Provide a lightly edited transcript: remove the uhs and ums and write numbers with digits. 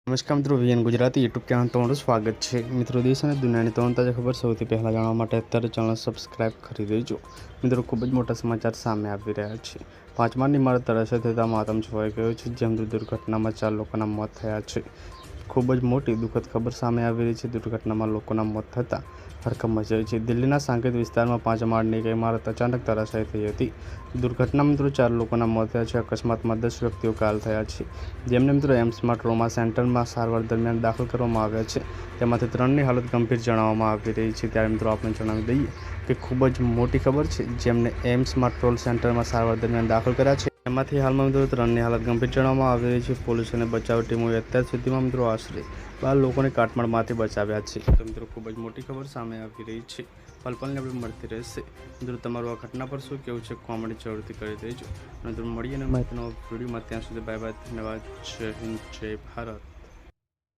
નમસ્કાર મિત્રો, VN Gujarati YouTube channel તમારું સ્વાગત છે। મિત્રો, દેશ અને દુનિયાની તમામ તાજા ખબર સૌથી પહેલાં જાણવા માટે અત્યારે ચેનલ સબસ્ક્રાઇબ કરી દેજો। મિત્રો, ખૂબ જ મોટા સમાચાર સામે આવી રહ્યા છે। 5 માળની ઇમારત ધરાશય થતાં માતમ છવાઈ ગયો છે, જેમ દુર્ઘટનામાં 4 લોકોના મોત થયા છે। ખૂબ જ મોટી દુઃખદ ખબર સામે આવી રહી છે। દુર્ઘટનામાં લોકોના મોત થતાં હડકંપ મચાઈ છે। દિલ્હીના સાંકેત વિસ્તારમાં 5 માળની એક ઇમારત અચાનક ધરાશાયી થઈ હતી। દુર્ઘટનામાં મિત્રો 4 લોકોના મોત થયા છે। અકસ્માતમાં 10 વ્યક્તિઓ ઘાયલ થયા છે, જેમને મિત્રો એમ્સમાં ટ્રોમા સેન્ટરમાં સારવાર દરમિયાન દાખલ કરવામાં આવ્યા છે। તેમાંથી 3ની હાલત ગંભીર જણાવવામાં આવી રહી છે। ત્યારે મિત્રો આપણે જણાવી દઈએ કે ખૂબ જ મોટી ખબર છે, જેમને એમ્સમાં ટ્રોલ સેન્ટરમાં સારવાર દરમિયાન દાખલ કર્યા છે, એમાંથી હાલમાં મિત્રો 3ની હાલત ગંભીર જણાવવામાં આવી રહી છે। પોલીસ અને બચાવ ટીમોએ અત્યાર સુધીમાં મિત્રો આશરે 12 લોકોને કાટમાળમાંથી બચાવ્યા છે। તો મિત્રો ખૂબ જ મોટી ખબર સામે આવી રહી છે। પલપલને આપણે મળતી રહેશે। મિત્રો, તમારું આ ઘટના પર શું કહેવું છે, કોમેન્ટ જરૂરથી કરી દેજો। અને મિત્રો મળીએ અને માહિતીનો વિડીયોમાં, ત્યાં સુધી બાય બાય, ધન્યવાદ, જય હિન્દ, જય ભારત।